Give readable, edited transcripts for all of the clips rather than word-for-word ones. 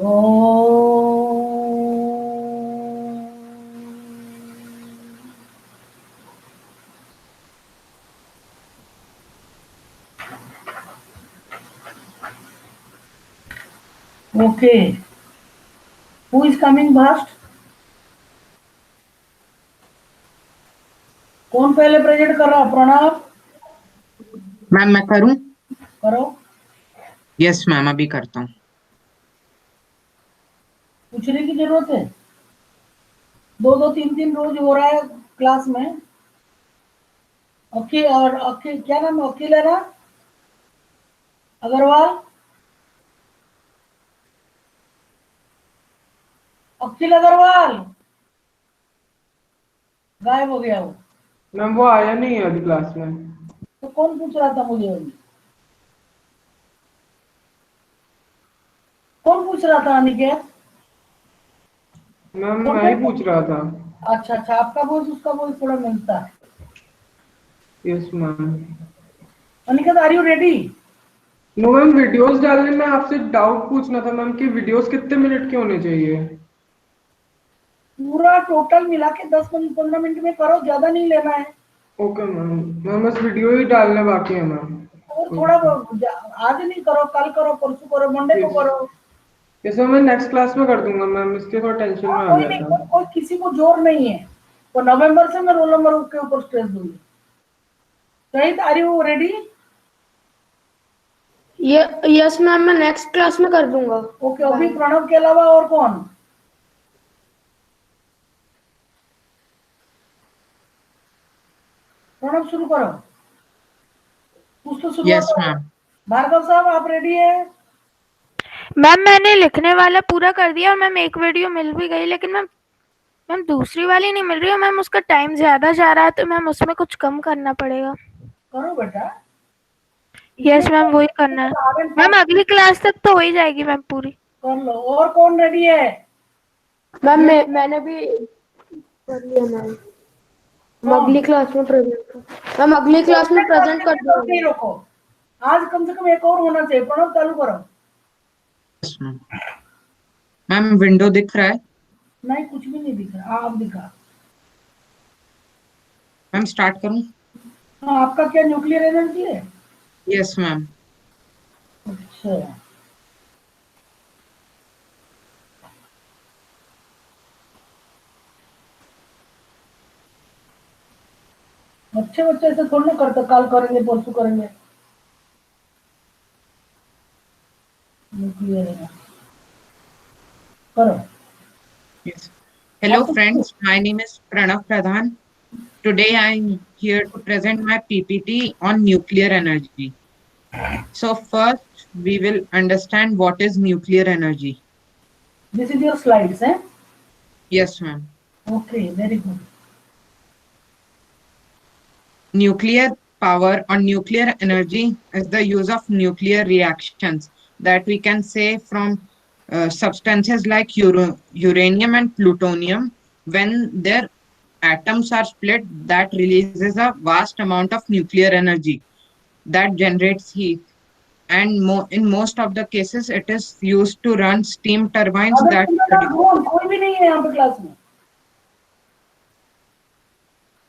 O okay, who is coming first? कौन पहले present कर रहा? प्रणव मैम मैं करूं? करो। यस मैम, अभी करता हूँ। पूछने की जरूरत है? दो दो तीन तीन रोज हो रहा है क्लास में। अखिल और अखिल, क्या नाम है अखिल है ना? अग्रवाल, अखिल अग्रवाल गायब हो गया वो। मैम वो आया नहीं है अभी क्लास में। तो कौन पूछ रहा था मुझे अभी? कौन पूछ रहा था अनिकेत? मैम कौन मैं ही पूछ रहा था। अच्छा अच्छा, आपका वॉइस उसका वॉइस थोड़ा मिलता है। Yes ma'am. Aniket, are you ready? No ma'am, videos डालने में आपसे डाउट पूछना था मैम कि वीडियोस कितने मिनट के होने चाहिए। पूरा टोटल मिला के 10-15 मिनट में करो, ज्यादा नहीं लेना है। Okay ma'am. मैम बस वीडियो ही डालने बाकी है मैम। और थोड़ा आज नहीं करो, कल करो, परसों करो, मंडे को यस। करो। यस मैम, मैं नेक्स्ट क्लास में कर दूंगा मैम, इसके थोड़ा टेंशन हाँ, में आ कोई गया नहीं, था। कोई किसी को जोर नहीं है। तो नवंबर से मैं रोल नंबर के ऊपर स्ट्रेस दूंगी। Shahid, are you ready? Yes ma'am, मैं नेक्स्ट क्लास में कर दूंगा। ओके, अभी प्रणव के अलावा और कौन? प्रणव शुरू करो, कुछ तो शुरुआत यस करो। मैम। भार्गव साहब, आप रेडी है? मैम मैंने लिखने वाला पूरा कर दिया और मैम एक वीडियो मिल भी गई, लेकिन मैम मैम दूसरी वाली नहीं मिल रही है मैम, उसका टाइम ज़्यादा जा रहा है तो मैम उसमें कुछ कम करना पड़ेगा। करो बेटा। यस इसमें मैम, वही करना है। मैम अगली क्लास तक तो हो ही जाएगी मैम पूरी। कर लो। और कौन रेडी है? मैम मैंने भी कर लिया मैम। हम कौन? अगली क्लास में प्रेजेंट मैम अगली क्लास में प्रेजेंट कर नहीं दूंगा। रोको, आज कम से कम एक और होना चाहिए। प्रणव चालू करो। Yes ma'am. मैम विंडो दिख रहा है? नहीं, कुछ भी नहीं दिख रहा। आप दिखा। मैम स्टार्ट करूं? हाँ, आपका क्या न्यूक्लियर एनर्जी है? Yes ma'am. अच्छा, अच्छे बच्चे ऐसे थोड़ी ना करते, कल करेंगे परसों करेंगे। न्यूक्लियर एनर्जी करो। Yes. Hello आपको friends, my name is Pranav Pradhan. Today I am here to present my PPT on nuclear energy. So first we will understand what is nuclear energy. This is your slides है? Yes ma'am. Okay, very good. Nuclear power or nuclear energy is the use of nuclear reactions that we can say from substances like uranium and plutonium. When their atoms are split, that releases a vast amount of nuclear energy that generates heat. And in most of the cases, it is used to run steam turbines other that student produce. कोई भी नहीं है यहाँ पे class में।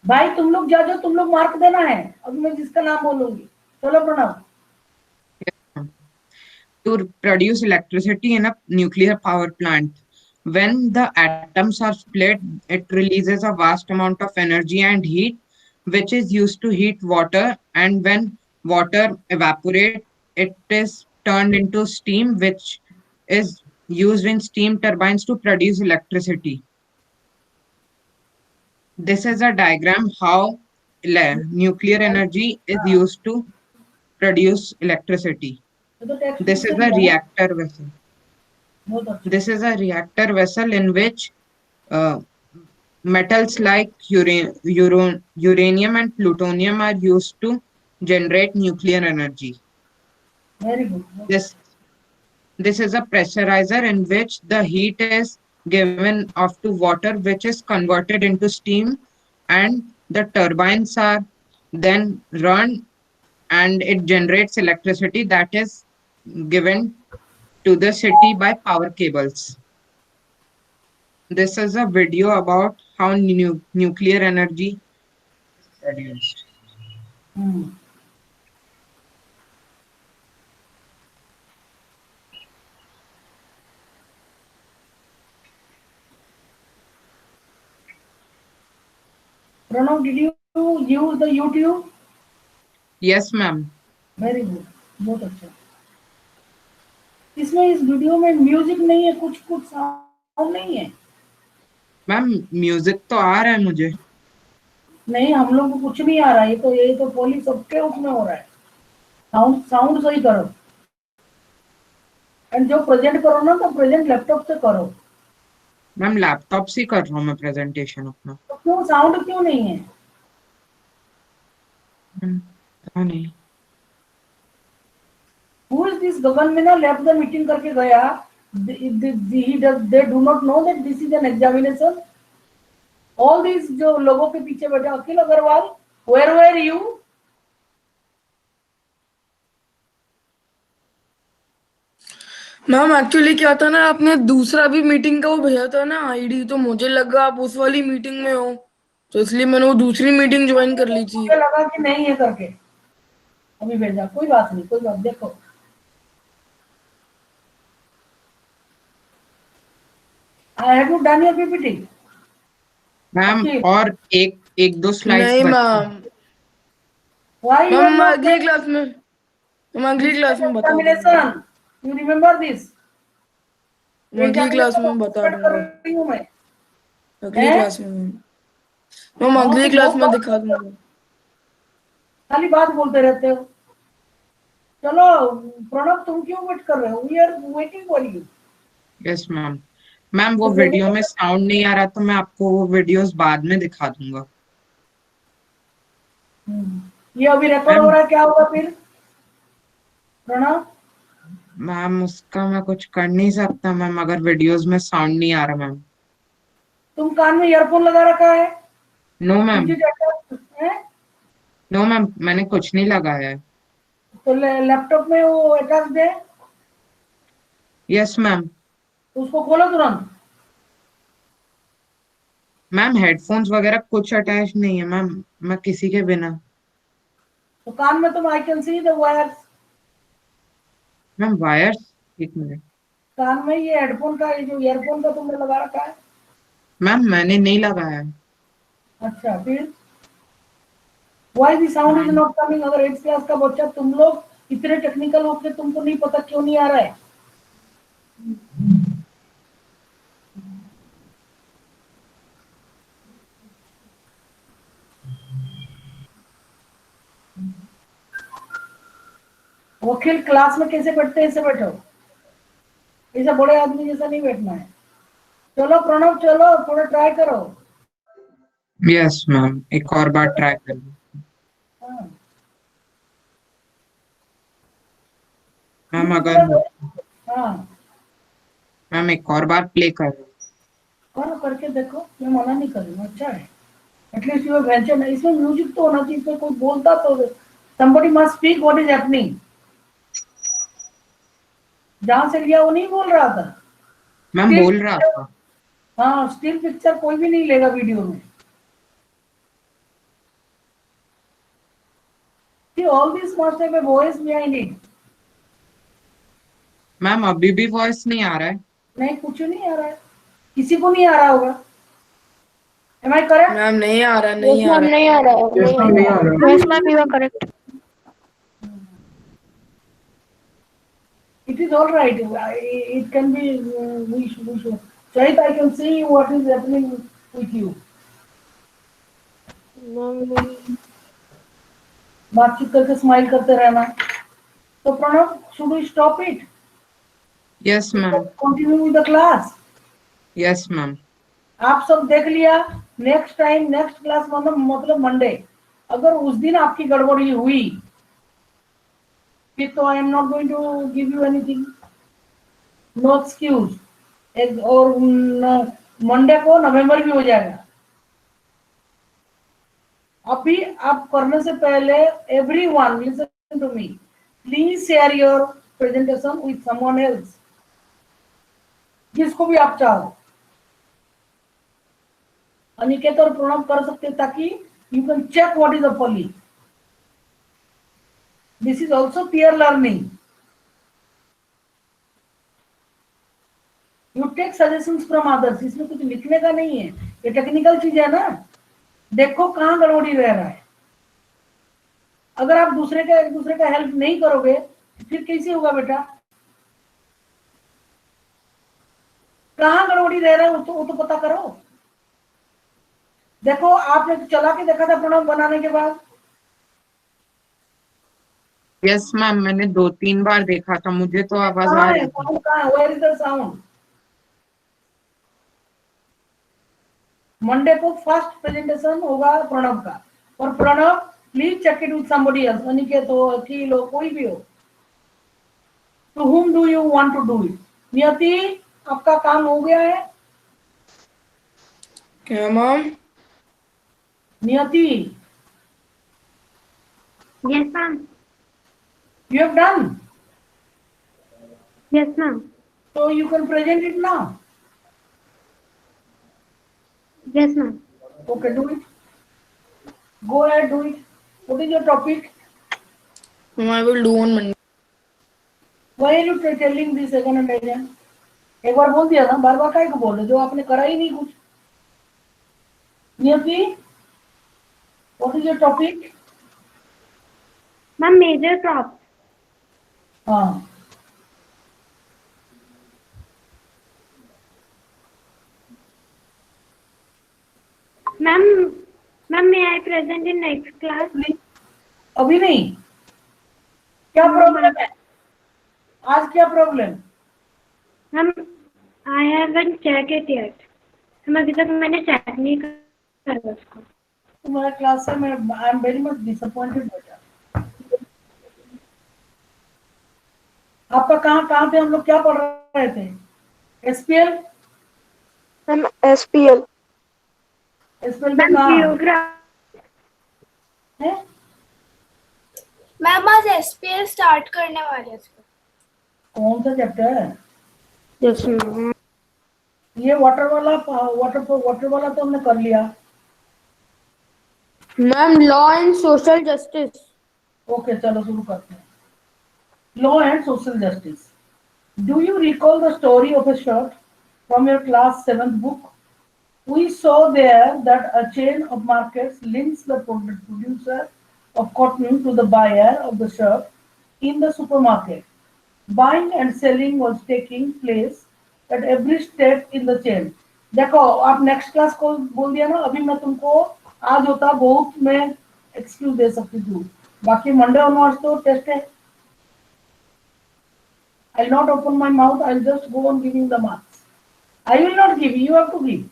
भाई तुम लोग जा जाओ, तुम लोग मार्क देना है। अब मैं जिसका नाम बोलूंगी। चलो Pranav. To produce electricity in a nuclear power plant. When the atoms are split, it releases a vast amount of energy and heat, which is used to heat water. And when water evaporates, it is turned into steam, which is used in steam turbines to produce electricity. This is a diagram how nuclear energy is used to produce electricity. ये तो text This book is से a लिया ना? reactor vessel. बहुत अच्छा। This is a reactor vessel in which uh, metals like uranium and plutonium are used to generate nuclear energy. Very good. This, this is a pressurizer in which the heat is given off to water, which is converted into steam, and the turbines are then run and it generates electricity that is given to the city by power cables. This is a video about how nuclear energy is produced. Hmm, Pranav, did you use the YouTube? Yes, ma'am. Very good, बहुत अच्छा। इसमें इस video में music नहीं है, कुछ कुछ sound नहीं है। मैम म्यूजिक तो आ रहा है मुझे। नहीं, हम लोग को कुछ नहीं आ रहा है। ये तो पुलिस सबके उसमें हो रहा है। साउंड साउंड सही करो, एंड जो प्रेजेंट करो ना, तो प्रेजेंट लैपटॉप से करो। मैम लैपटॉप से कर रहा हूँ मैं प्रेजेंटेशन अपना। तो क्यों साउंड क्यों नहीं है? पता नहीं। Who is this Gagan Meena left the meeting करके गया? They do not know that this is an examination. All these जो लोगों के पीछे बैठे, Akhil Agarwal, where were you? Ma'am actually क्या था ना, आपने दूसरा भी मीटिंग का वो भेजा था ना आईडी, तो मुझे लगा आप उस वाली मीटिंग में हो, तो इसलिए मैंने वो दूसरी मीटिंग ज्वाइन कर ली थी। मुझे लगा कि नहीं है करके अभी भेजा। कोई बात नहीं, कोई बात। देखो, I have you done your PPT? Ma'am Akhil, और एक दो स्लाइड्स नहीं बची। Ma'am, why you are ma'am not अगली क्लास में, मैं अगली क्लास में बता दूंगा। examination? You remember this? मैं अगली क्लास में बता Examination कर दूंगा, रही हूँ मैं। अगली हैं? क्लास में मैम अगली क्लास में दिखा दूंगा। खाली बात बोलते रहते हो। चलो प्रणव, तुम क्यों वेट कर रहे हो? We are waiting for you. Yes ma'am. Ma'am वो वीडियो में साउंड नहीं आ रहा, तो मैं आपको वो वीडियोस बाद में दिखा दूंगा। ये अभी रिकॉर्ड हो रहा है, क्या होगा फिर प्रणव? मैम उसका मैं कुछ कर नहीं सकता मैम, अगर वीडियोस में साउंड नहीं आ रहा मैम। तुम कान में ईयरफोन लगा रखा है? नो मैम, मुझे है? नो मैम, मैंने कुछ नहीं लगाया है। तो लैपटॉप में वो अटैच है? Yes ma'am. तो उसको खोलो तुरंत। मैम हेडफोन्स वगैरह कुछ अटैच नहीं है मैम, मैं किसी के बिना। तो कान में तुम, I can see the wires. Ma'am wires, एक मिनट। कान में ये हेडफोन का, ये जो ईयरफोन का तुमने लगा रखा है? मैम मैंने नहीं लगाया है। अच्छा, फिर why the sound is not coming? अगर 8th क्लास का बच्चा, तुम लोग इतने टेक्निकल होके तुमको नहीं पता क्यों नहीं आ रहा है? वकील क्लास में कैसे बैठते हैं? ऐसे बैठो, ऐसे बड़े आदमी जैसा नहीं बैठना है। चलो प्रणव, चलो थोड़ा ट्राई करो। यस मैम, एक और बार ट्राई कर लो। हाँ। मैम अगर हाँ, मैम एक और बार प्ले कर लो। करो, करके देखो, मैं मना नहीं कर रही हूँ। अच्छा है, एटलीस्ट यू वेंचर। इसमें म्यूजिक तो होना चाहिए, इसमें कोई बोलता तो somebody must speak what is happening। जहां से लिया वो नहीं बोल रहा था। मैम बोल रहा था। हाँ, स्टिल पिक्चर कोई भी नहीं लेगा वीडियो में। See, all this must have a voice behind it। Ma'am अभी भी वॉइस नहीं आ रहा है। नहीं, कुछ नहीं आ रहा है, किसी को नहीं आ रहा होगा। Am I correct? मैम नहीं आ रहा, नहीं आ रहा। नहीं आ रहा है, यस मैम नहीं आ रहा। Yes ma'am, you are correct. It is all right. It can be. We should. Shahid, I can see what is happening with you। बातचीत करके स्माइल करते रहना। तो Pranav, should we stop it? Yes ma'am. Continue with the class। Yes ma'am. आप सब देख लिया। Next time, next class मतलब मंडे, अगर उस दिन आपकी गड़बड़ी हुई फिर तो I am not going to give you anything. No excuse. और मंडे को नवंबर भी हो जाएगा। अभी आप करने से पहले, everyone listen to me, please share your presentation with someone else. जिसको भी आप चाहो। अनिकेत और प्रणव कर सकते हैं ताकि you can check what is the folly. This is also peer learning. You take suggestions from others. इसमें कुछ लिखने का नहीं है, ये टेक्निकल चीज है ना। देखो कहाँ गड़बड़ी रह रहा है। अगर आप एक दूसरे का हेल्प नहीं करोगे तो फिर कैसे होगा बेटा? कहाँ गड़बड़ी रह रहा है वो तो पता करो। देखो आपने तो चला के देखा था प्रणव बनाने के बाद। यस मैम, मैंने 2-3 बार देखा था, मुझे तो आवाज आ कहाँ है रही थी। साउंड? कहाँ है? Where is the sound? Monday को फर्स्ट प्रेजेंटेशन होगा प्रणव का। और Pranav please check it with somebody else, Aniket हो, अखिल हो, कोई भी हो। To whom do you want to do it? नियति आपका काम हो गया है? क्या मैम? नियति Yes, ma'am. you have done, Yes, ma'am. so you can present it now. Yes, ma'am. Okay, do it. Go ahead, do it. What is your topic? I will do on Monday. Why are you telling this again and again? एक बार बोल दिया ना, बार बार काहे को बोल रहे? जो आपने करा ही नहीं कुछ। नियति, what is your topic? Ma'am, major props. हाँ, Ma'am, may I present in next class? अभी नहीं। क्या प्रॉब्लम है आज? क्या problem? Ma'am, I haven't checked it yet. Ma'am, अभी तक मैंने चेक नहीं करा उसको। तुम्हारे क्लास से मैं I am very much disappointed बेटा। आपका कहाँ पे हम लोग क्या पढ़ रहे थे? एसपीएल? Ma'am SPL. एसपीएल में मैम कहाँ जियोग्राफी। है? मैम आज एसपीएल स्टार्ट करने वाले हैं इसको। कौन सा चैप्टर है? Yes ma'am. ये वाटर वाला तो हमने कर लिया। Ma'am law and social justice. Okay चलो शुरू करते हैं। Law and social justice. Do you recall the story of a shirt from your class 7th book? We saw there that a chain of markets links the producer of cotton to the buyer of the shirt in the supermarket. Buying and selling was taking place at every step in the chain. देखो आप next class को बोल दिया ना, अभी मैं तुमको आज होता बहुत मैं एक्सक्यूज दे सकती थी, बाकी मंडे ऑनवर्ड्स तो टेस्ट है। I'll not open my mouth, I'll just go on giving the marks. I will not give, you have to give.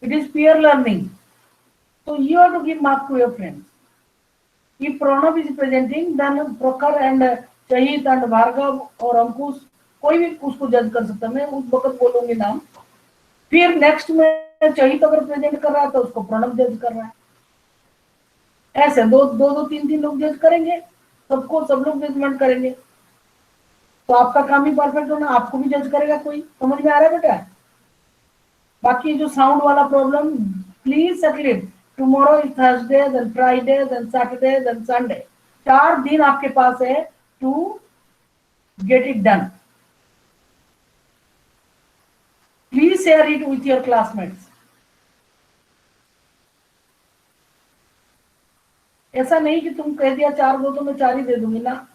It is peer learning. So you have to give mark to your friends. If Pranav is presenting, then Prakhar and Shahid and Bhargav और अंकुश कोई भी उसको जज कर सकता है। मैं उस वक्त बोलूंगी नाम। फिर नेक्स्ट में शहीद अगर प्रेजेंट कर रहा है तो उसको प्रणव जज कर रहा है। ऐसे दो तीन लोग जज करेंगे, सब लोग जजमेंट करेंगे, तो आपका काम ही परफेक्ट होना। आपको भी जज करेगा कोई। समझ में आ रहा है बेटा? बाकी जो साउंड वाला problem please settle it. Tomorrow is Thursday, then Friday, then Saturday, then Sunday. 4 दिन आपके पास है to get it done. Please share it with your classmates. ऐसा नहीं कि तुम कह दिया 4 दो तो मैं 4 ही दे दूंगी ना।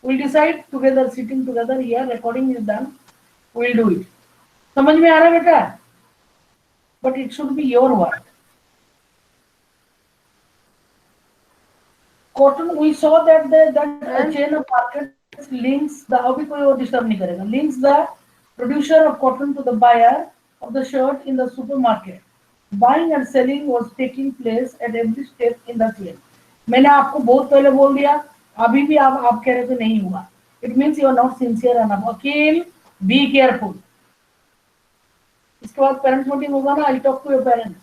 we'll decide together, sitting together here, recording is done, we'll do it. समझ में आ रहा है बेटा? But it should be your work. Cotton, we saw that a chain of markets links the, अभी कोई और डिस्टर्ब नहीं करेगा, links the producer of cotton to the buyer of the shirt in the supermarket. Buying and selling was taking place at every step in the chain. मैंने आपको बहुत पहले बोल दिया, अभी भी आप कह रहे थे नहीं हुआ। It means you are not sincere enough. Aqeel, be careful. इसके बाद पेरेंट्स मीटिंग होगा ना, I'll talk to your parents.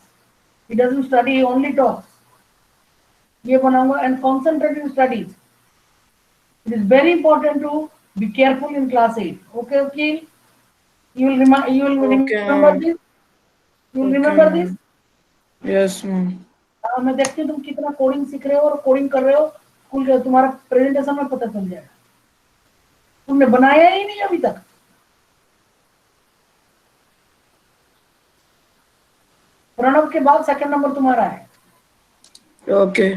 He doesn't study, he only talks. ये बनाऊंगा and concentrate in studies. It is very important to be careful in class 8. Okay, Aqeel? You will Okay, remember ma'am. this? You will Okay, remember this? ma'am. Yes, ma'am. मैं देखती हूँ तुम कितना coding सीख रहे हो और कोडिंग कर रहे हो। स्कूल के तुम्हारा प्रेजेंटेशन में पता चल जाएगा। तुमने बनाया ही नहीं अभी तक। प्रणव के बाद सेकंड नंबर तुम्हारा है। Okay.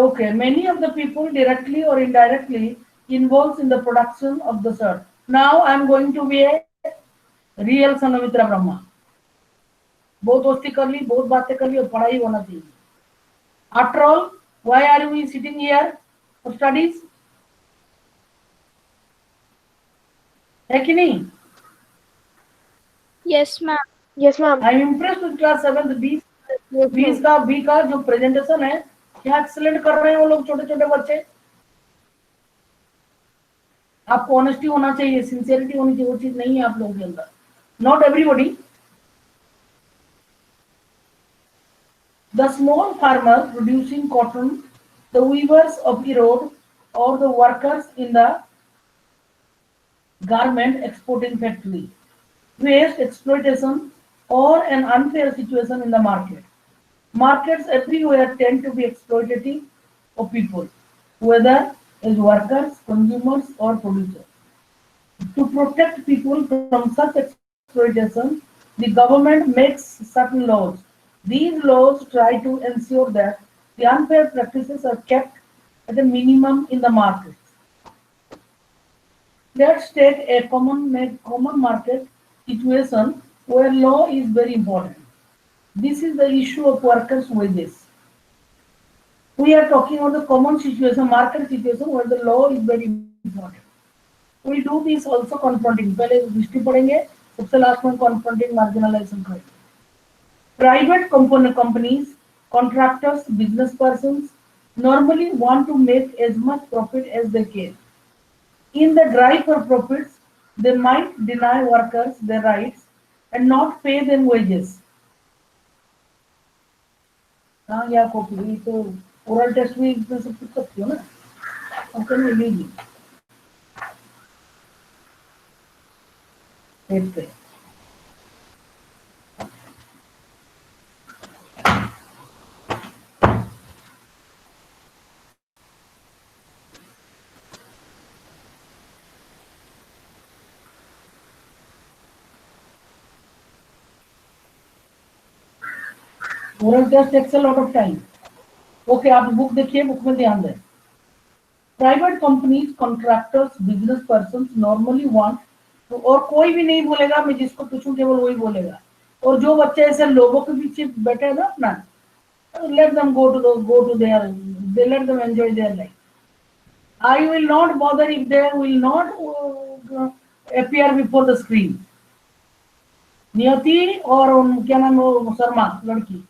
Okay, many of the people directly or indirectly involved in the production of the cert. Now I am going to be a real Sanamitra Brahma. बहुत दोस्ती कर ली, बहुत बातें कर ली, और पढ़ाई होना चाहिए। After all, why are we sitting here for studies? है कि नहीं? Yes, ma'am. Yes, ma'am. I am impressed with class 7th B का जो प्रेजेंटेशन है, क्या एक्सीलेंट कर रहे हैं वो लोग, छोटे छोटे बच्चे। आपको ऑनेस्टी होना चाहिए, सिंसियरिटी होनी चाहिए, वो चीज नहीं है आप लोगों के अंदर। Not everybody. The small farmer producing cotton, the weavers of the road, or the workers in the garment exporting factory face exploitation or an unfair situation in the market. Markets everywhere tend to be exploitative of people, whether as workers, consumers, or producers. To protect people from such exploitation, the government makes certain laws. These laws try to ensure that the unfair practices are kept at a minimum in the market. Let's take a common market situation where law is very important. This is the issue of workers' wages. We are talking about the common situation, market situation where the law is very important. We do this also confronting. पहले history पढ़ेंगे, सबसे last में confronting marginalization करेंगे. Private companies, contractors, business persons normally want to make as much profit as they can. In the drive for profits, they might deny workers their rights and not pay them wages. हाँ या copy तो oral test भी इसमें सब पूछ सकती हो ना, हम कैन वी लीजिए देखते हैं। Oral test takes a lot of time. Okay, आप बुक देखिए, बुक में ध्यान दें। Private companies, contractors, business person normally want to, और कोई भी नहीं बोलेगा, मैं जिसको पूछूं केवल वही बोलेगा। और जो बच्चे ऐसे लोगों के पीछे बैठे हैं ना अपना, let them go to their, they let them enjoy their life. I will not bother if they will not appear before the screen. नियति और क्या नाम है शर्मा लड़की,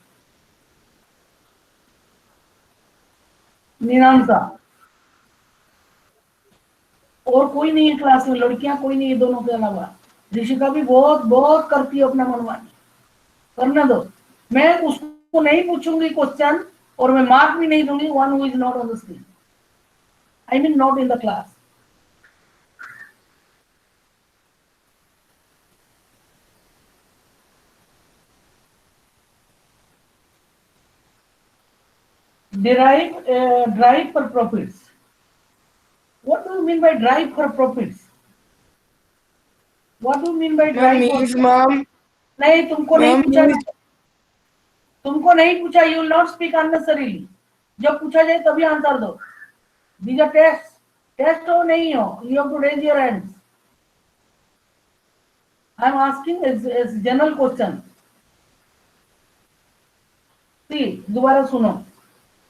नीनांसा, और कोई नहीं है क्लास में, लड़कियां कोई नहीं है दोनों के अलावा। ऋषिका भी बहुत बहुत करती है अपना मनमानी, करने दो। मैं उसको नहीं पूछूंगी क्वेश्चन और मैं मार्क भी नहीं दूंगी one who is not on the screen, I mean not in the class. Drive for profits. What do you mean by drive for profits? What do you mean by drive for Means, ma'am. नहीं, तुमको नहीं Ma'am, पूछा, means- तुमको नहीं पूछा। You will not speak unnecessarily. जब पूछा जाए तभी आंसर दो। दीज आर टेस्ट हो नहीं हो, you have to raise your hands. I am asking as general question. See, दोबारा सुनो।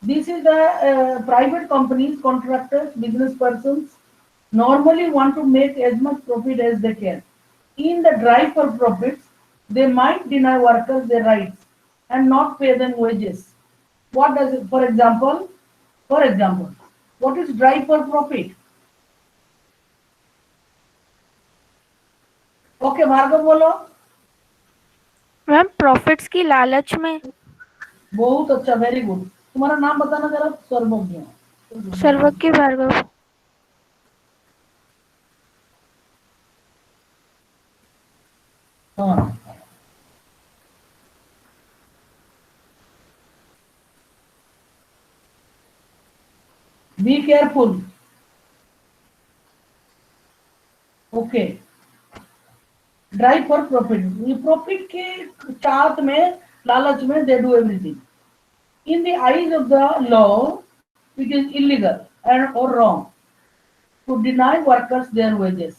This is the private companies, contractors, business persons normally want to make as much profit as they can. In the drive for profits, they might deny workers their rights and not pay them wages. What does it, for example, what is drive for profit? Okay, Bhargava बोलो। Ma'am profits की लालच में। बहुत अच्छा, very good. तुम्हारा नाम बताना जरा। सर्वज्ञ। सर्वज्ञ भार्गव। हाँ, be careful. Okay, drive for profit. ये प्रॉफिट के चाहत में, लालच में they do everything. In the eyes of the law, it is illegal and or wrong to deny workers their wages.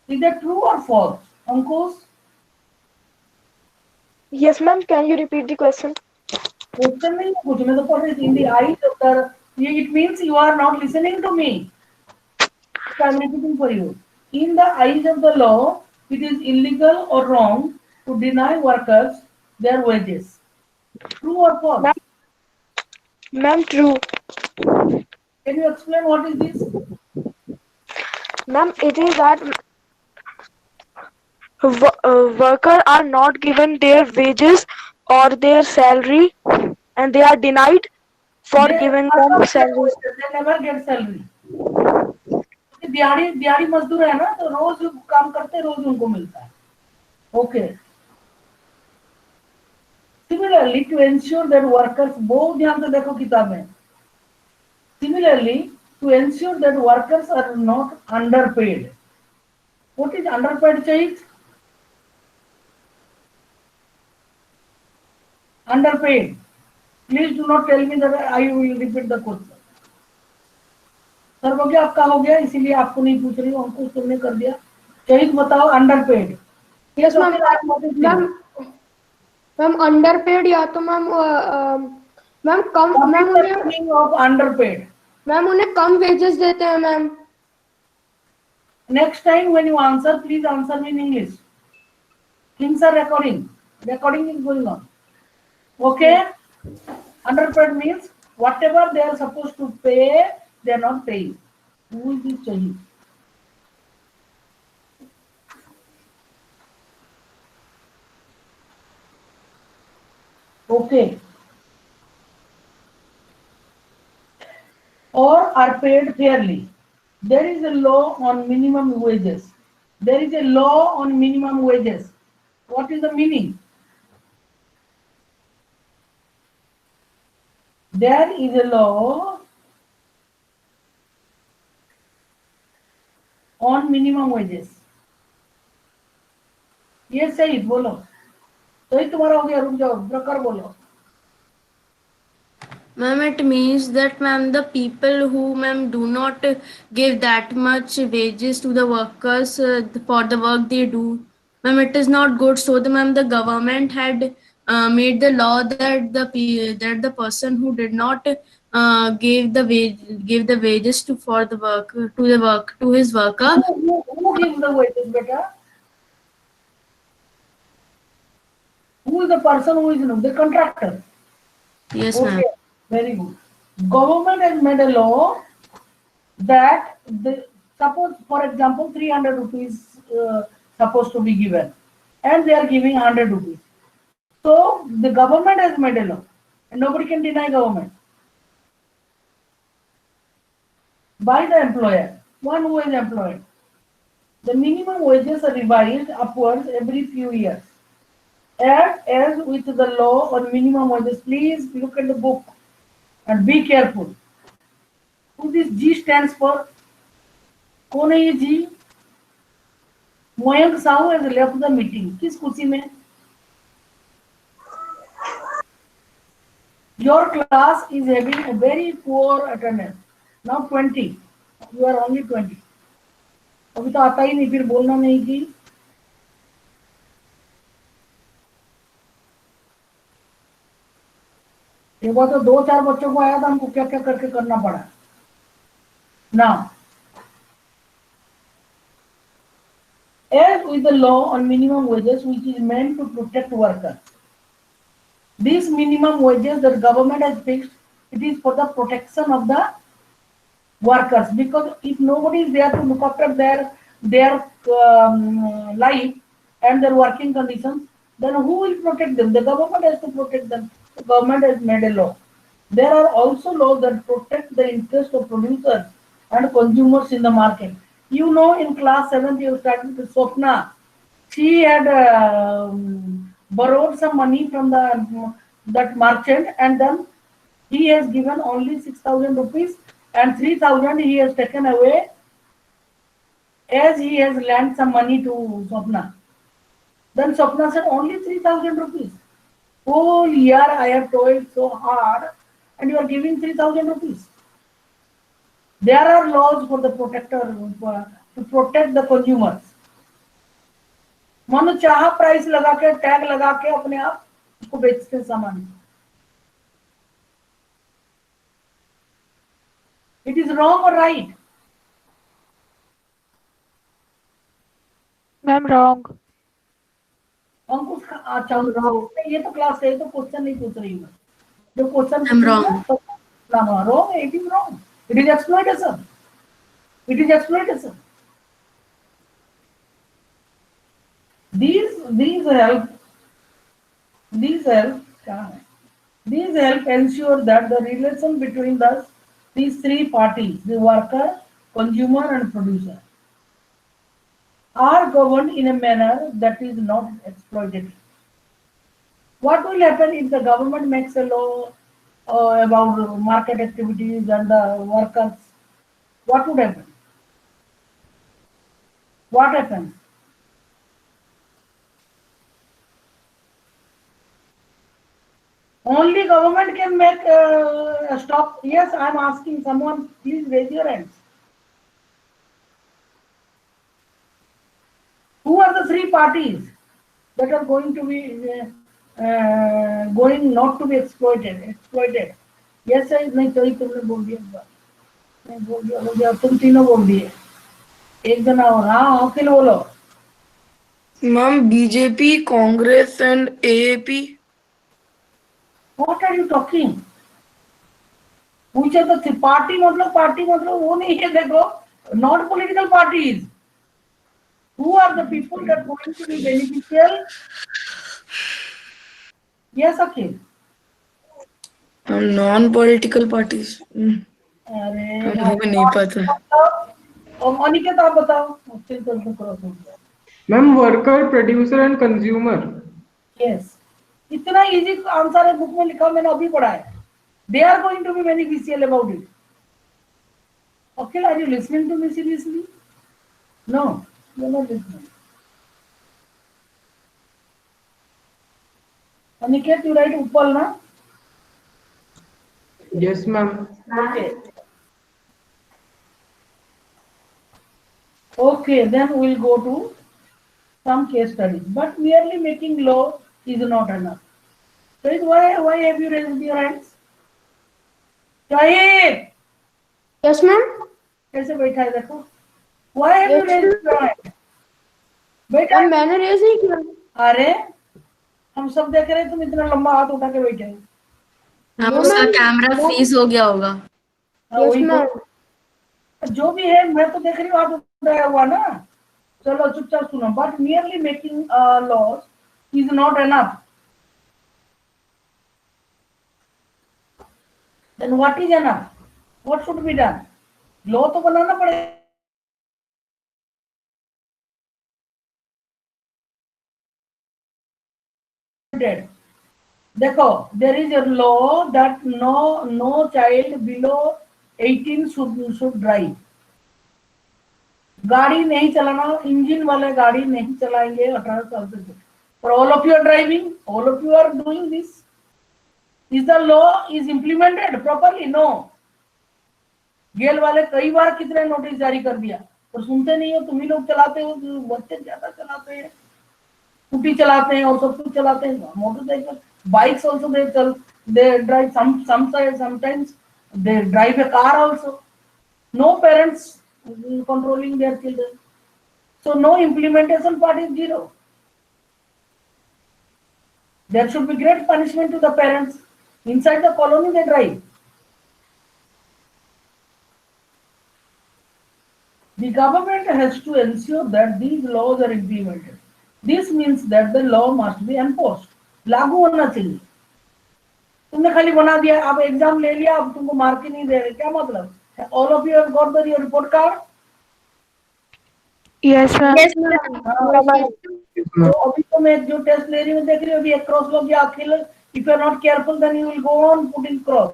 Is that true or false? Ankush, Yes, ma'am. Can you repeat the question? question नहीं है कुछ, मैं तो पढ़ रही थी. In the eyes of the, it means you are not listening to me. So I am repeating for you. In the eyes of the law, it is illegal or wrong to deny workers their wages. True or false? Ma'am, true. Can you explain what is this? Ma'am, it is that workers are not given their wages or their salary, and they are denied for They giving never them get salaries. wages, they never get salary. दिहाड़ी दिहाड़ी मजदूर है ना, तो रोज काम करते रोज उनको मिलता है. Okay. Similarly, to ensure that workers, बहुत ध्यान से देखो किताब में. Similarly, to ensure that workers are not underpaid. What is underpaid, Chait? Underpaid. Please do not tell me that I will repeat the question. Sir हो गया, आपका हो गया, इसीलिए आपको नहीं पूछ रही हूँ, हमको तुमने कर दिया. चहित बताओ, underpaid. Yes, ma'am. Ma'am, ma'am, underpaid या तो मैम मैम कम मैम उन्हें ऑफ अंडरपेड. मैम उन्हें कम वेजेस देते हैं ma'am. Next time when you answer, please answer me in English. Things are recording. Recording is going on. Okay? Underpaid means whatever they are supposed to pay, they are not paying. Who is this Chahid? Okay. Or are paid fairly. There is a law on minimum wages. There is a law on minimum wages. What is the meaning? There is a law on minimum wages. ये सही बोलो. सही तुम्हारा हो गया, रुक जाओ, प्रकार बोलो. Ma'am, it means that, ma'am, the people who, ma'am, do not give that much wages to the workers for the work they do, ma'am, it is not good. So, ma'am, the government had made the law that the person who did not give the wages for the work to his worker. Who gives the wages, beta? Who is the person who is the contractor? Yes, ma'am. Okay, very good. Government has made a law that suppose, for example, 300 rupees supposed to be given, and they are giving 100 rupees. So the government has made a law, and nobody can deny government. By the employer, one who is employed. The minimum wages are revised upwards every few years. As with the law on minimum wages, please look at the book and be careful. Who this G stands for? कौन है ये G? Moyank Sahu has left the meeting. किस खुशी में? Your class is having a very poor attendance. Now 20. You are only 20. अभी तो आता ही नहीं, फिर बोलना नहीं कि एक बार तो 2-4 बच्चों को आया था, हमको क्या क्या करके करना पड़ा. Now, as with the law on minimum wages, which is meant to protect workers, these minimum wages that government has fixed, it is for the protection of the workers, because if nobody is there to look after their life and their working conditions, then who will protect them? The government has to protect them. The government has made a law. There are also laws that protect the interest of producers and consumers in the market. You know, in class 7th you started with Swapna. she had borrowed some money from that merchant, and then he has given only 6,000 rupees, and 3,000 he has taken away as he has lent some money to Swapna. Then Swapna said, only 3,000 rupees. Whole year I have toiled so hard, and you are giving 3,000 rupees. There are laws for the protector to protect the consumers. मानो चाह price लगा के tag लगा के अपने आप उसको बेचते सामान. It is wrong or right? Ma'am wrong. Ankush अच्छा ये तो क्लास है, तो क्वेश्चन नहीं पूछ रही मैं. जो question I'm wrong. wrong. It is wrong. It is exploitation. It is exploitation. These help ensure that the relation between these three parties, the worker, consumer, and producer, are governed in a manner that is not exploitative. What will happen if the government makes a law about market activities and the workers? What would happen? What happens? Only government can make a stop. Yes, I am asking someone, please raise your hands. Who are the three parties that are going to be going not to be exploited? Yes, sir. नहीं तो तुमने बोल दिया बात. मैं बोल दिया हो गया. तुम तीनों बोल दिए. एक जना और. हाँ अखिल बोलो. Ma'am BJP, Congress and AAP. What are you talking? पूछे तो पार्टी मतलब वो नहीं है. देखो, not political parties. Who are the people that are going to be beneficial? Yes, Akhil. Non-political parties. अरे हमें नहीं पता. और अनिकेत आप बताओ. Ma'am worker, producer and consumer. Yes. इतना इजी आंसर है, बुक में लिखा, मैंने अभी पढ़ा है. They are going to be beneficial about it. Akhil, are you listening to me seriously? No, you are not listening. Aniket, you write Uppal, na? Yes, ma'am. Okay. Okay, then we'll go to some case studies. But merely making law is not enough. So why have you raised your hands? Shahid! Yes, ma'am. कैसे बैठा है देखो. Why have you raised your hand? बैठा. मैंने raise नहीं किया. अरे हम सब देख रहे हैं, तुम इतना लंबा हाथ उठा के बैठे हो. अब उसका कैमरा फ्रीज हो गया होगा. वही तो. जो भी है, मैं तो देख रही हूँ हाथ उठाया हुआ ना. चलो चुपचाप सुनो. But merely making laws is not enough. Then what is enough? What should be done? Law तो बनाना पड़ेगा. देखो, there is a law that no child below 18 should drive. गाड़ी नहीं चलाना, इंजन वाले गाड़ी नहीं चलाएंगे 18 साल से. For all of you are driving, all of you are doing this. Is the law is implemented properly? No. गेल वाले कई बार कितने नोटिस जारी कर दिया, पर सुनते नहीं हो. तुम ही लोग चलाते हो, बच्चे ज्यादा चलाते हैं, स्कूटी चलाते हैं और सब कुछ चलाते हैं. Motorcycle, bikes also they drive sometimes they drive a car also. No parents controlling their children. So no implementation part is zero. There should be great punishment to the parents. Inside the colony they drive. The government has to ensure that these laws are implemented. This means that the law must be enforced. लागू होना चाहिए. तुमने खाली बना दिया, अब exam ले लिया, अब तुमको मार्क ही नहीं दे रहे, क्या मतलब? All of you have got your report card? Yes, ma'am. Yes, ma'am. तो अभी तो मैं जो टेस्ट ले रही हूँ देख रही हूँ, अभी एक क्रॉस लग गया Akhil, if you are not careful then you will go on putting cross,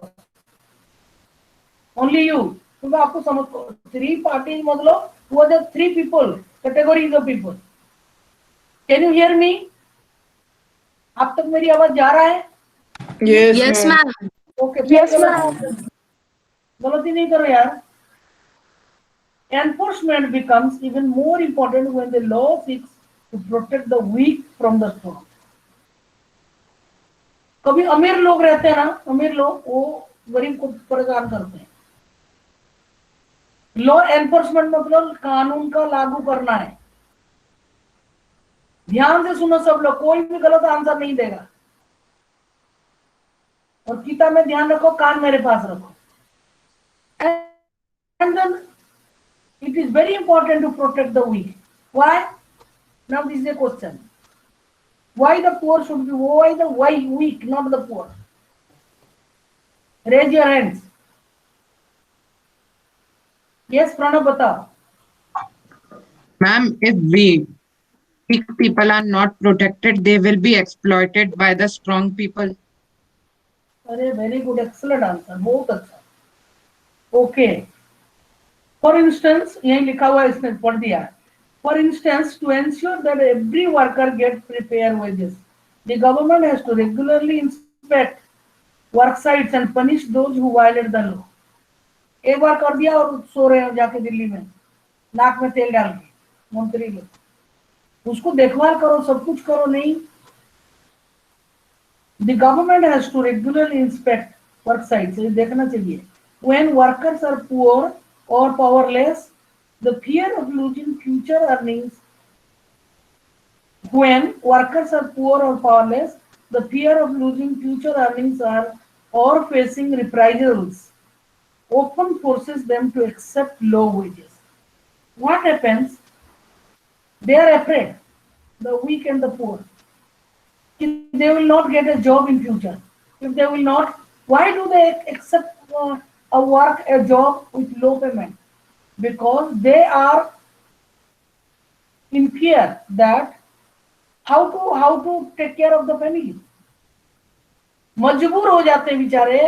only you. क्योंकि आपको समझ, थ्री पार्टीज मतलब वो the three people, categories of people. Can you hear me? आप तक मेरी आवाज जा रहा है? Yes, Yes, ma'am. ma'am. Okay, Yes, ma'am. गलती नहीं करो यार। Enforcement becomes even more important when the law seeks to protect the weak from the strong. कभी अमीर लोग रहते हैं ना, अमीर लोग वो गरीब को परेशान करते हैं। लॉ एनफोर्समेंट मतलब कानून का लागू करना है। ध्यान से सुनो सब लोग, कोई भी गलत आंसर नहीं देगा। और गीता में ध्यान रखो, कान मेरे पास रखो। And then it is very important to protect the weak. Why? Now this is a question. Why the poor should be, why weak, not the poor? Raise your hands. Yes, Pranav, batao. Ma'am, if weak people are not protected, they will be exploited by the strong people. अरे very good, excellent answer, बहुत अच्छा। Okay. For instance, यही लिखा हुआ है, इसने पढ़ दिया। For instance, to ensure that every worker gets fair wages, the government has to regularly inspect work sites and punish those who violate the law. एक बार कर दिया और सो रहे हो जाके दिल्ली में नाक में तेल डाल के मंत्री लोग, उसको देखभाल करो, सब कुछ करो नहीं। The government has to regularly inspect work sites, ये देखना चाहिए। When workers are poor or powerless, the fear of losing future earnings. When workers are poor or powerless, the fear of losing future earnings or facing reprisals often forces them to accept low wages. What happens? They are afraid, the weak and the poor. They will not get a job in future. If they will not, why do they accept a job with low payment? Because they are in fear that how to take care of the family. मजबूर हो जाते हैं बेचारे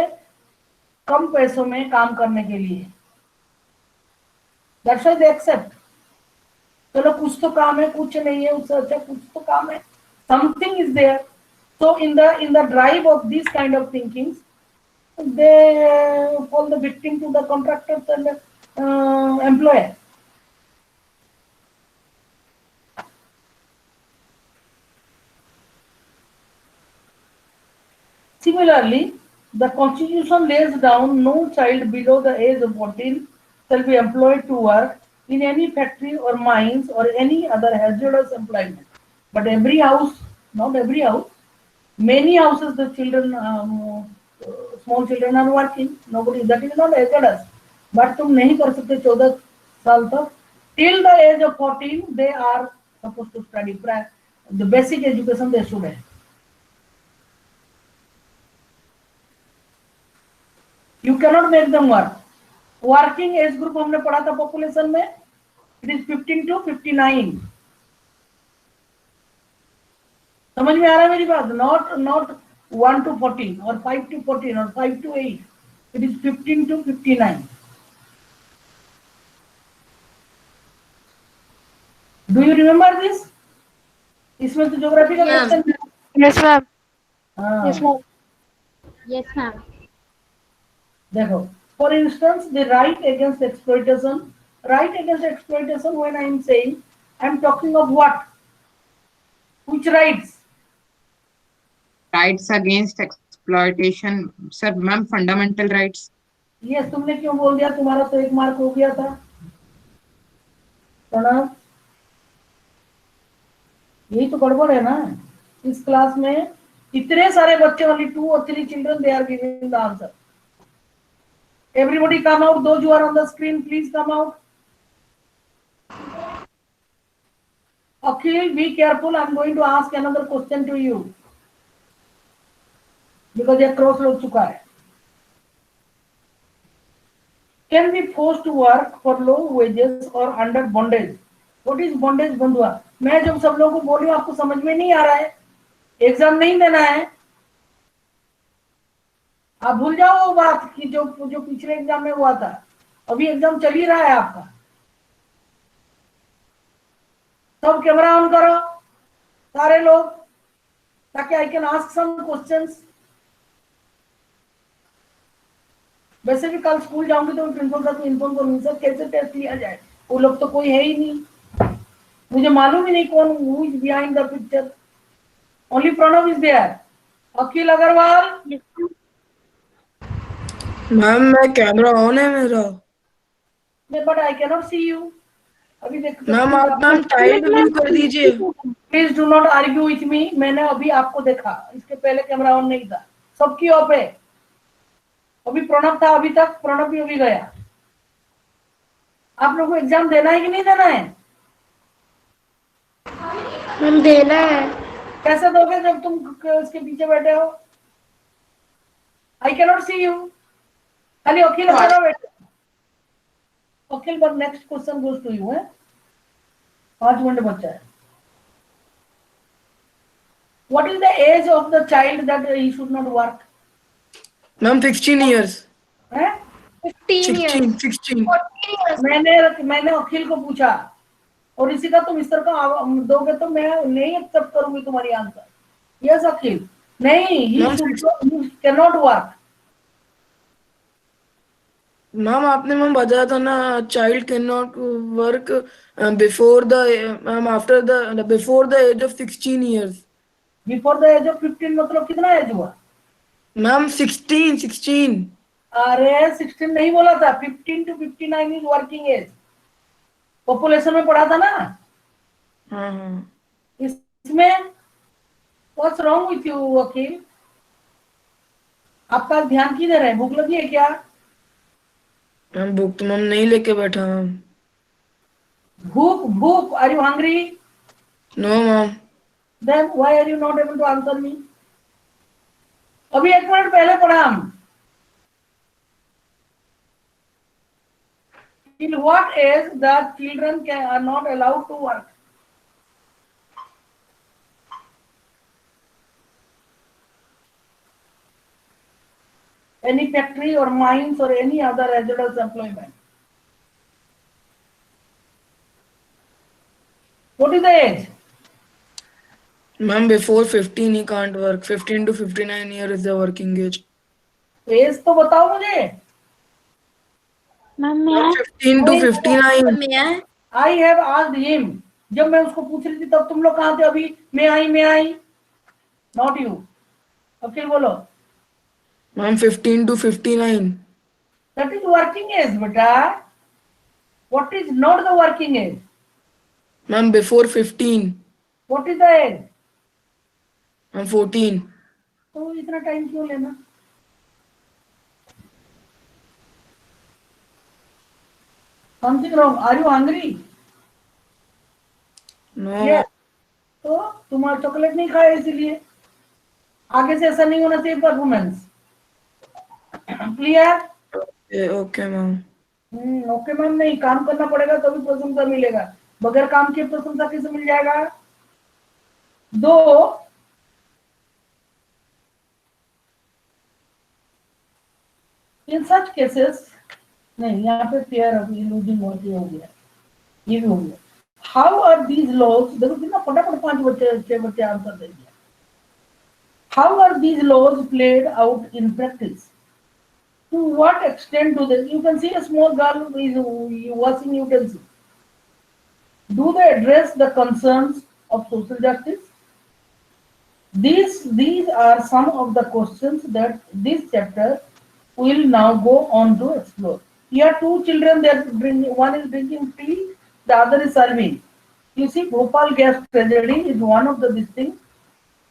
कम पैसों में काम करने के लिए। That's why they accept. चलो कुछ तो काम है, कुछ नहीं है, उससे अच्छा कुछ तो काम है, something is there. So in the drive of these kind of thinkings, they fall the victim to the contractors and employer. Similarly, the Constitution lays down no child below the age of 14 shall be employed to work in any factory or mines or any other hazardous employment. But every house, not every house, many houses the children, small children are working. Nobody, that is not hazardous. But तुम नहीं कर सकते 14 साल तक. Till the age of 14, they are supposed to study. The basic education they should have. You cannot make them work. Working age group हमने पढ़ा था population में, it is 15 to 59. समझ में आ रहा है मेरी बात? Not 1 to 14 or 5 to 14 or 5 to 8. It is 15 to 59. Do you remember this? इसमें तो ज्योग्राफी का क्वेश्चन है। Yes, ma'am. Yes, ma'am. Yes, ma'am. देखो, for instance, the right against exploitation. Right against exploitation, when I am saying, I am talking of what? Which rights? Rights against exploitation, sir, ma'am, fundamental rights. Yes, तुमने क्यों बोल दिया? तुम्हारा तो 1 mark हो गया था। प्रणव, यही तो गड़बड़ है ना इस क्लास में। इतने सारे बच्चे, only 2 or 3 children they are giving the answer. Everybody come out. Those who are on the screen, please come out. Akhil, be careful. I'm going to ask another question to you because ये cross हो चुका है। Can be forced to work for low wages or under bondage. What is bondage, बंधुआ? मैं जब सब लोगों को बोल रही हूँ आपको समझ में नहीं आ रहा है, एग्जाम नहीं देना है, आप भूल जाओ वो बात कि जो जो पिछले एग्जाम में हुआ था। अभी एग्जाम चल ही रहा है आपका। सब कैमरा ऑन करो सारे लोग, ताकि I can ask some questions. वैसे भी कल स्कूल जाऊंगी तो प्रिंसिपल साहब को इन्फॉर्म करूंगी, सर कैसे टेस्ट लिया जाए। वो लोग तो कोई है ही नहीं, मुझे मालूम ही नहीं कौन who is behind the picture. Only Pranav is there. Akhil Agrawal, ma'am मैं कैमरा ऑन है मेरा। But I can not see you. अभी देखो मैम आप मैम टाइल्ड ब्लू कर दीजिए। Please do not argue with me. मैंने अभी आपको देखा, इसके पहले कैमरा ऑन नहीं था, सबकी ऑफ है। अभी प्रणव था, अभी तक प्रणव भी अभी गया। आप लोगों को एग्जाम देना है कि नहीं देना है? मैम देना है। कैसे दोगे जब तुम उसके पीछे बैठे हो? I can not see you. खाली अखिल अकेला बैठे। Akhil, but next question goes to you है। 5 मिनट बचा है। What is the age of the child that he should not work? Ma'am 16 years। हैं? 15 years। 16। मैंने अखिल को पूछा, और इसी का तुम इस तरह का दोगे तो मैं नहीं एक्सेप्ट करूंगी तुम्हारी आंसर। यस अखिल, नहीं, he cannot work। मैम आपने मैम बताया था ना, child can not work before the ma'am after the before the age of 16 years। Before the age of 15 मतलब कितना एज हुआ? मैम 16। अरे 16 नहीं बोला था, 15 to 59 is working age. Population में पढ़ा था ना। हाँ। इसमें what's wrong with you Akhil? आपका ध्यान किधर है? भूख लगी है क्या? मैम बुक तो मैम नहीं लेके बैठा मैम। भूख, are you hungry? No ma'am. Then why are you not able to answer me? अभी 1 मिनट पहले पढ़ा हम। In what age the children are not allowed to work? Any factory or mines or any other hazardous employment. What is the age? Ma'am before 15 he can't work. 15 to 59 year is the working age। Age तो बताओ मुझे। Ma'am 15 to 59। I have asked him. जब मैं उसको पूछ रही थी तब तुम लोग कहाँ थे? अभी मैं आई, नॉट यू। अखिल बोलो। Ma'am 15 to 59। That is working age, beta. What is not the working age? Ma'am before 15। What is the age? Ma'am 14। तो इतना टाइम क्यों लेना? Something wrong. Are you hungry? No. Yes. तो तुम्हारा चॉकलेट नहीं खाया इसीलिए। आगे से ऐसा नहीं होना चाहिए performance. Clear? Okay ma'am. Okay ma'am नहीं, काम करना पड़ेगा तभी प्रशंसा मिलेगा। बगैर काम के प्रशंसा कैसे मिल जाएगा? दो, इन सच केसेस नहीं, यहाँ पे फेयर अभी लूजिंग हो गया, ये भी हो गया। How are these laws? देखो कितना फटाफट 6 बच्चे आंसर दे दिया। How are these laws played out in practice? To what extent do they? You can see a small girl is watching utensils. Do they address the concerns of social justice? These are some of the questions that this chapter will now go on to explore. Here, 2 children. One is drinking tea, the other is serving. You see, Bhopal gas tragedy is one of the things.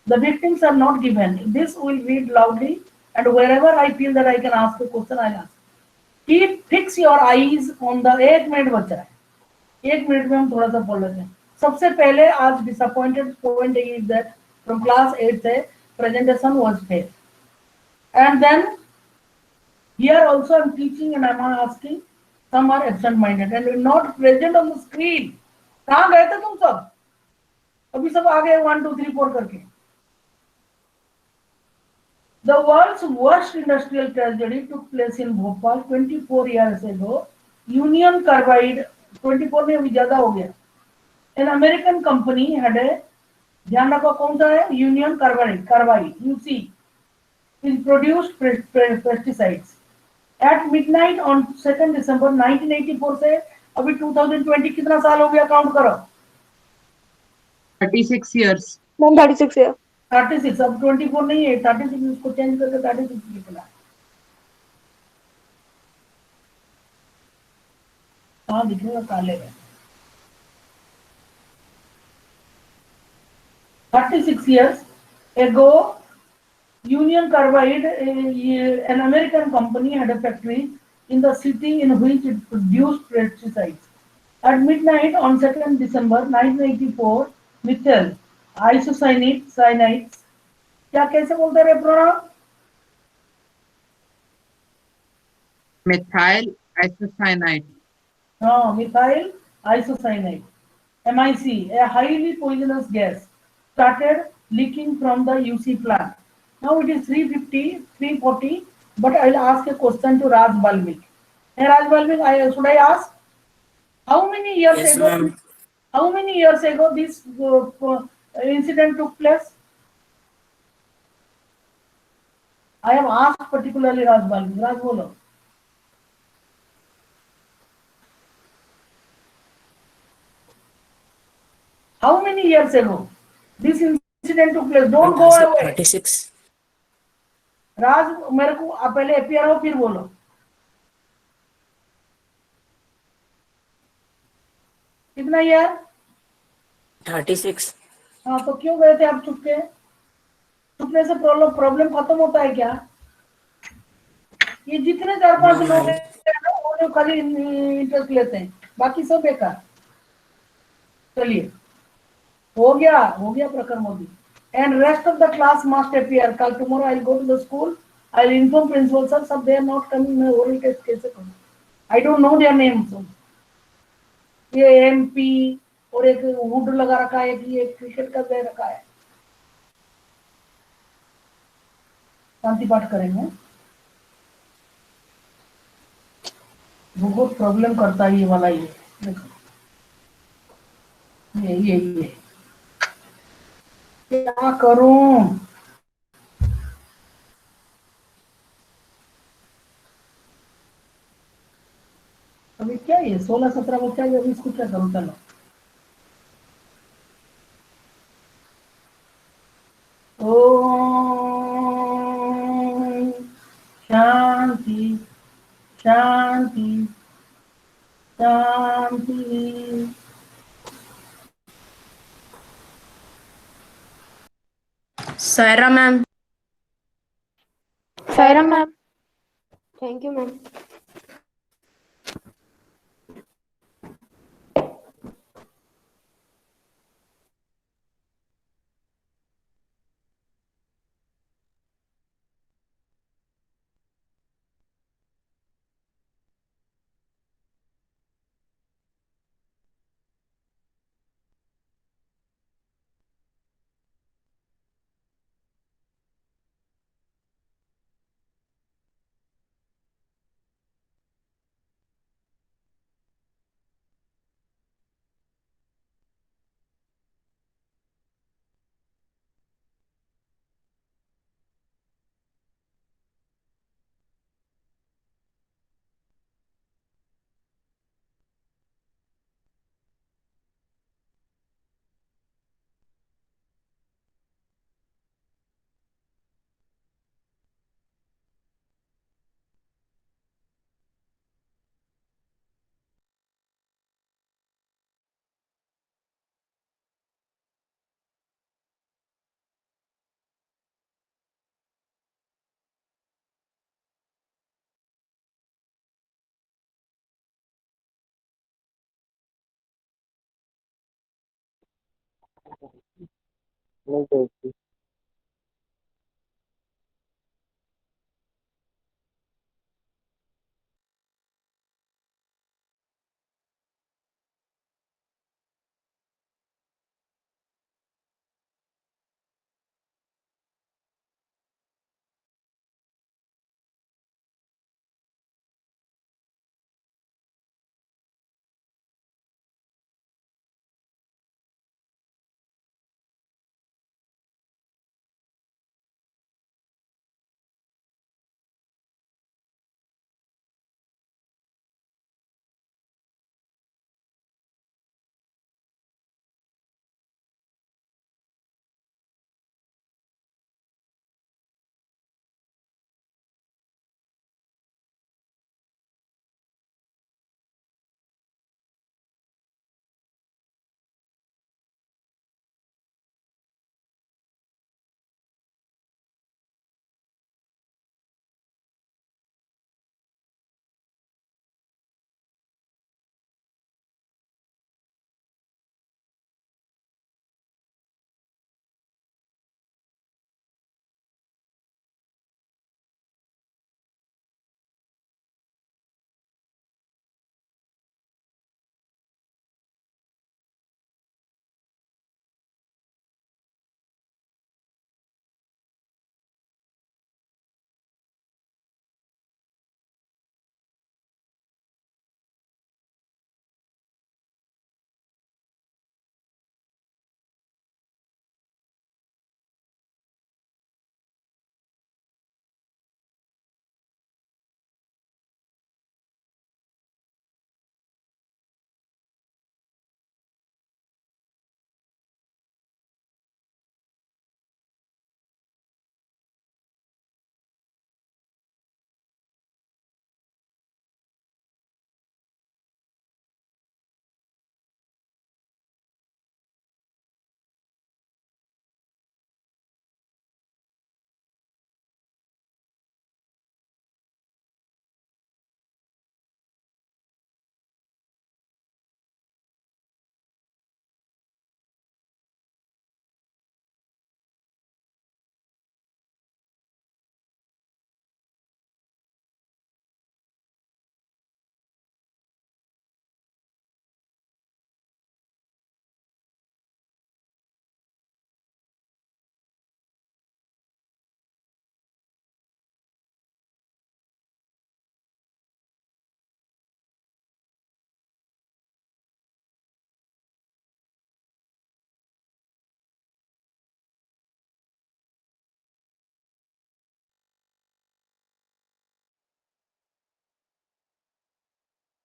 The victims are not given. This will read loudly. And wherever I feel that I can ask a question, I'll ask. Keep fix your eyes on the 1 minute बचा है। 1 minute में हम थोड़ा सा बोल लेते हैं। सबसे पहले आज disappointed point is that from class 8 से presentation was failed. And then here also I'm teaching and I'm asking, some are absent minded and not present on the screen. कहाँ गए थे तुम सब? अभी सब आ गए 1 2 3 4 करके। The world's worst industrial tragedy took place in Bhopal 24 years ago. Union Carbide 24 में भी ज्यादा हो गया। An American company had a, ध्यान रखो कौन सा है, Union Carbide UC is produced pesticides. At midnight on 2nd December 1984 से अभी 2020 कितना साल हो गया काउंट करो। 36 years. मैम 36 है। 36, अब 24 नहीं है, 36 इसको चेंज करके 36 निकला। हाँ दिखेगा काले में। 36 years ago, Union Carbide, an American company, had a factory in the city in which it produced pesticides. At midnight on 2nd December 1984, methyl isocyanate, क्या कैसे बोलते रहे प्रोनाउन? Methyl isocyanate. हाँ, methyl isocyanate, MIC, a highly poisonous gas, started leaking from the UC plant. Now it is 350, 340, but I'll ask a question to Raj Balmik. Hey Raj Balmik, should I ask? How many years Yes, ago? ma'am. How many years ago this incident took place? I have asked particularly Raj Balmik. Raj bolo. How many years ago this incident took place? Don't go away. 36. राज मेरे को आप पहले appear हो फिर बोलो। कितना यार? 36. हाँ तो क्यों गए थे आप चुपके? चुपने से प्रॉब्लम खत्म होता है क्या? ये जितने 4-5 लोग हैं ना वो लोग खाली इंटरेस्ट लेते हैं, बाकी सब बेकार। चलिए हो गया प्रखर Modi. And rest of the class must appear. कल tomorrow I'll go to the school. I'll inform principal sir, सब they are not coming. मैं oral test कैसे करूँ? I don't know their names. ये MP और एक वुड लगा रखा है, कि एक क्रिकेट का दे रखा है। शांति पाठ करेंगे। बहुत प्रॉब्लम करता है ये वाला, ये देखो ये क्या करूं? अभी क्या ये 16-17 बच्चा है, अभी इसको क्या करूं? चलो ओम शांति शांति शांति। Saira ma'am. Saira ma'am. Thank you ma'am. नहीं